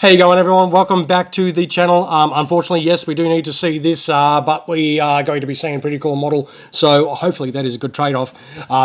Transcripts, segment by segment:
How you going, everyone? Welcome back to the channel. Unfortunately, yes, we do need to see this, but we are going to be seeing a pretty cool model, so hopefully that is a good trade-off.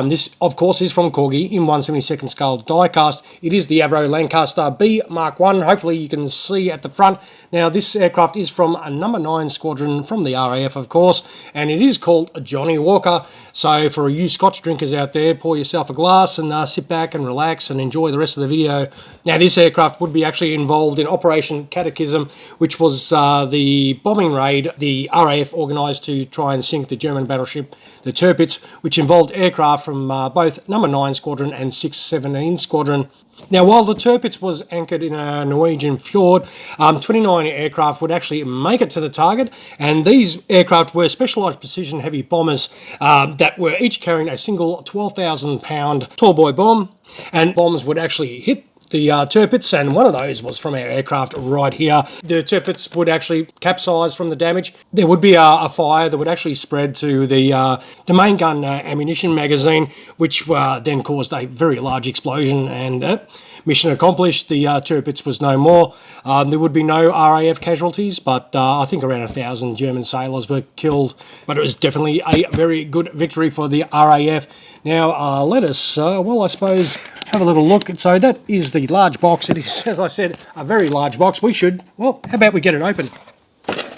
This, of course, is from Corgi in 1/72nd scale diecast. It is the Avro Lancaster B.Mk. Hopefully you can see at the front. Now, this aircraft is from a number 9 squadron from the RAF, of course, and it is called Johnny Walker. So for you Scotch drinkers out there, pour yourself a glass and sit back and relax and enjoy the rest of the video. Now, this aircraft would be actually involved in Operation Catechism, which was the bombing raid the RAF organised to try and sink the German battleship, the Tirpitz, which involved aircraft from both number 9 Squadron and 617 Squadron. Now, while the Tirpitz was anchored in a Norwegian fjord, 29 aircraft would actually make it to the target, and these aircraft were specialised precision heavy bombers that were each carrying a single 12,000-pound Tallboy bomb, and bombs would actually hit the Tirpitz, and one of those was from our aircraft right here. The Tirpitz would actually capsize from the damage. There would be a fire that would actually spread to the main gun ammunition magazine, which then caused a very large explosion, and mission accomplished. The Tirpitz was no more. There would be no RAF casualties, but I think around 1,000 German sailors were killed, but it was definitely a very good victory for the RAF. Now, let us, well, I suppose, have a little look. So that is the large box. It is, as I said, a very large box. We should, well, how about we get it open?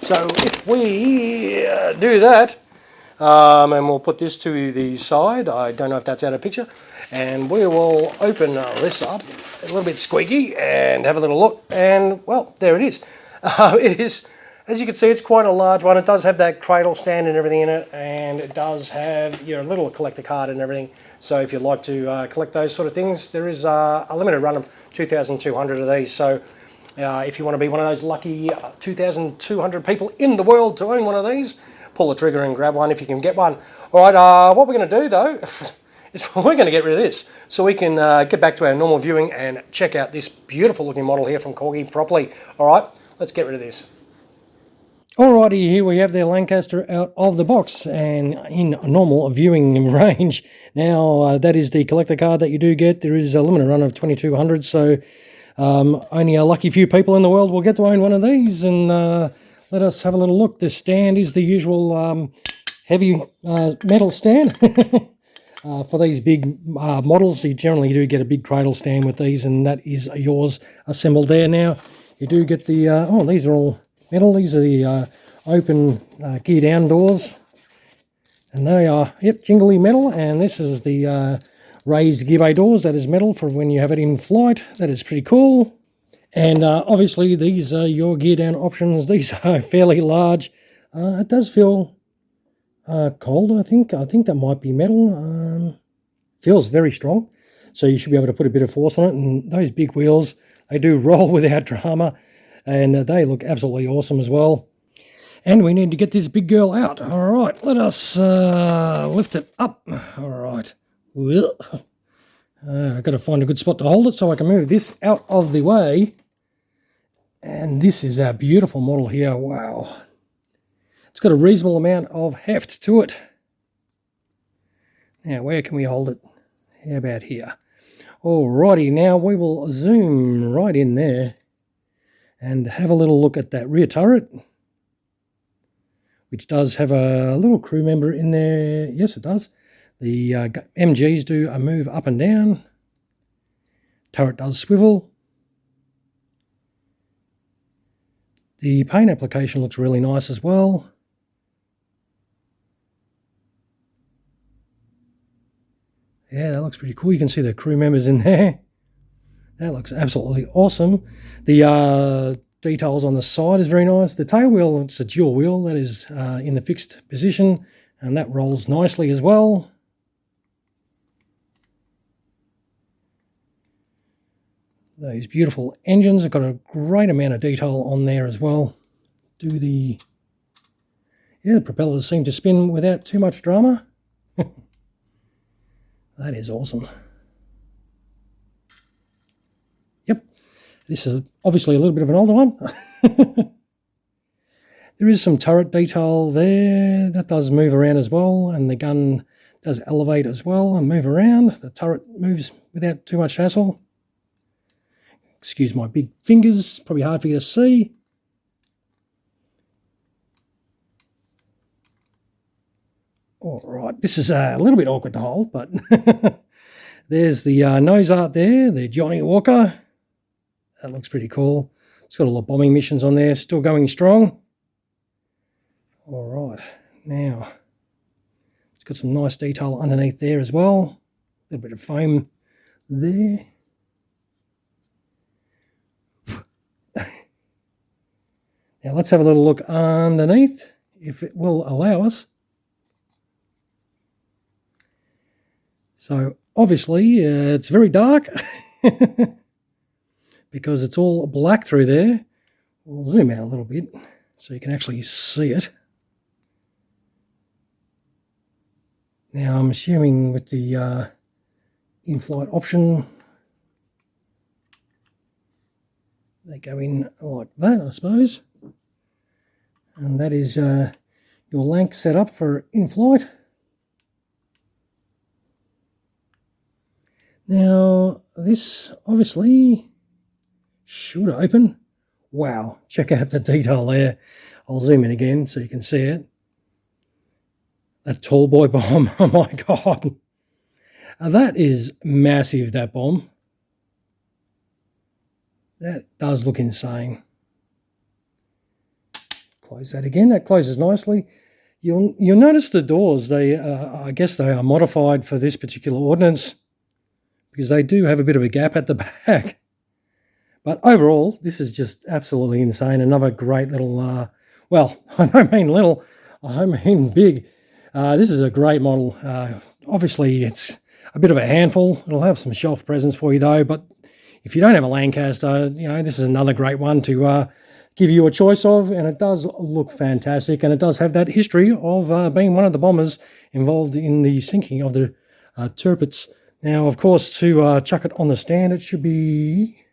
So if we do that, and we'll put this to the side. I don't know if that's out of picture. And we will open this up, a little bit squeaky, and have a little look. And, well, there it is. It is, as you can see, it's quite a large one. It does have that cradle stand and everything in it, and it does have your little collector card and everything. So if you'd like to collect those sort of things, there is a limited run of 2,200 of these. So if you want to be one of those lucky 2,200 people in the world to own one of these, pull the trigger and grab one if you can get one. All right, what we're going to do, though, is we're going to get rid of this so we can get back to our normal viewing and check out this beautiful looking model here from Corgi properly. All right, let's get rid of this. Alrighty, here we have the Lancaster out of the box and in a normal viewing range. Now, that is the collector card that you do get. There is a limited run of 2,200, so only a lucky few people in the world will get to own one of these. And let us have a little look. The stand is the usual heavy metal stand. For these big models, you generally do get a big cradle stand with these, and that is yours assembled there. Now, you do get the, oh, these are all metal. These are the open gear down doors, and they are, yep, jingly metal. And this is the raised gear bay doors. That is metal for when you have it in flight. That is pretty cool. And obviously these are your gear down options. These are fairly large. It does feel cold, I think. I think that might be metal. Feels very strong, so you should be able to put a bit of force on it. And those big wheels, they do roll without drama, and they look absolutely awesome as well. And we need to get this big girl out. All right, let us lift it up. All right. I've got to find a good spot to hold it so I can move this out of the way. And this is our beautiful model here. Wow. It's got a reasonable amount of heft to it. Now, where can we hold it? How about here? Alrighty, now we will zoom right in there and have a little look at that rear turret, which does have a little crew member in there. Yes, it does. The MGs do a move up and down. Turret does swivel. The paint application looks really nice as well. Yeah, that looks pretty cool. You can see the crew members in there. That looks absolutely awesome. The details on the side is very nice. The tail wheel, it's a dual wheel. That is in the fixed position, and that rolls nicely as well. Those beautiful engines have got a great amount of detail on there as well. The propellers seem to spin without too much drama. That is awesome. Yep, this is obviously a little bit of an older one. There is some turret detail there. That does move around as well, and the gun does elevate as well and move around. The turret moves without too much hassle. Excuse my big fingers, probably hard for you to see. All right, this is a little bit awkward to hold, but there's the nose art there, the Johnny Walker. That looks pretty cool. It's got all the bombing missions on there, still going strong. All right, now it's got some nice detail underneath there as well. A little bit of foam there. Now let's have a little look underneath, if it will allow us. So obviously it's very dark because it's all black through there. We'll zoom out a little bit so you can actually see it. Now I'm assuming with the in-flight option, they go in like that, I suppose. And that is your Lanc setup for in-flight. Now, this obviously should open. Wow, check out the detail there. I'll zoom in again so you can see it. That Tallboy bomb, oh my God. That is massive, that bomb. That does look insane. Close that again, that closes nicely. You'll notice the doors, I guess they are modified for this particular ordnance, because they do have a bit of a gap at the back. But overall, this is just absolutely insane. Another great little, well, I don't mean little, I mean big. This is a great model. Obviously, it's a bit of a handful. It'll have some shelf presence for you, though. But if you don't have a Lancaster, you know, this is another great one to give you a choice of. And it does look fantastic. And it does have that history of being one of the bombers involved in the sinking of the Tirpitz. Now, of course, to chuck it on the stand, it should be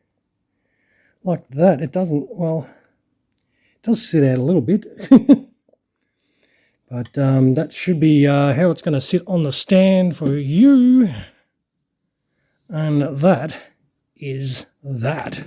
like that. It doesn't, well, it does sit out a little bit. But that should be how it's going to sit on the stand for you. And that is that.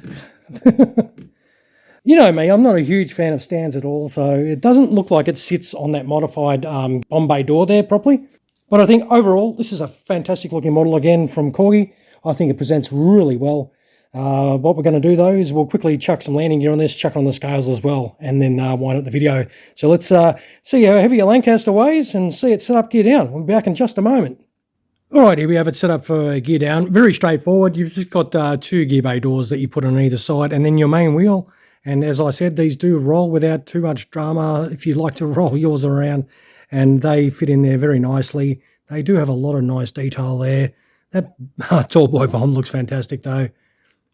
You know me, I'm not a huge fan of stands at all, so it doesn't look like it sits on that modified bomb bay door there properly. But I think overall, this is a fantastic looking model again from Corgi. I think it presents really well. What we're going to do though is we'll quickly chuck some landing gear on this, chuck it on the scales as well, and then wind up the video. So let's see how heavy a Lancaster weighs and see it set up gear down. We'll be back in just a moment. Alright, here we have it set up for gear down. Very straightforward. You've just got two gear bay doors that you put on either side, and then your main wheel. And as I said, these do roll without too much drama if you like to roll yours around. And they fit in there very nicely. They do have a lot of nice detail there. That Tallboy bomb looks fantastic though.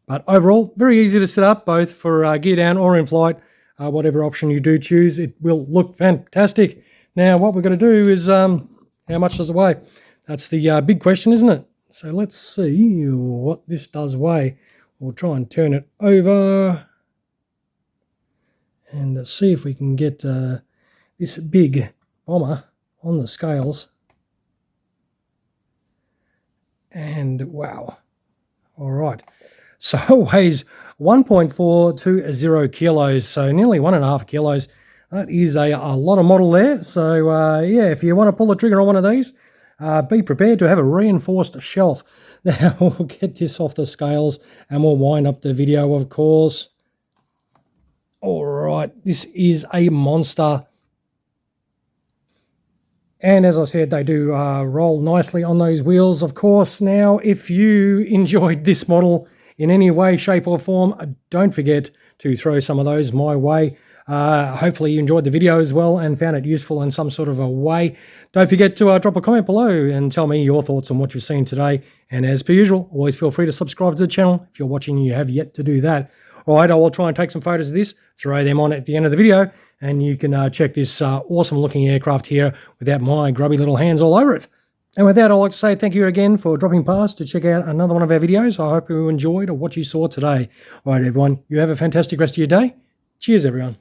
But overall, very easy to set up, both for gear down or in flight. Whatever option you do choose, it will look fantastic. Now, what we're going to do is, how much does it weigh? That's the big question, isn't it? So let's see what this does weigh. We'll try and turn it over and see if we can get this big bomber on the scales. And wow. All right. So it weighs 1.420 kilos, so nearly 1.5 kilos. That is a lot of model there. So yeah, if you want to pull the trigger on one of these, be prepared to have a reinforced shelf. Now we'll get this off the scales and we'll wind up the video, of course. All right, this is a monster. And as I said, they do roll nicely on those wheels, of course. Now, if you enjoyed this model in any way, shape or form, don't forget to throw some of those my way. Hopefully you enjoyed the video as well and found it useful in some sort of a way. Don't forget to drop a comment below and tell me your thoughts on what you've seen today. And as per usual, always feel free to subscribe to the channel if you're watching and you have yet to do that. All right, I will try and take some photos of this, throw them on at the end of the video, and you can check this awesome looking aircraft here without my grubby little hands all over it. And with that, I'd like to say thank you again for dropping past to check out another one of our videos. I hope you enjoyed what you saw today. All right, everyone, you have a fantastic rest of your day. Cheers, everyone.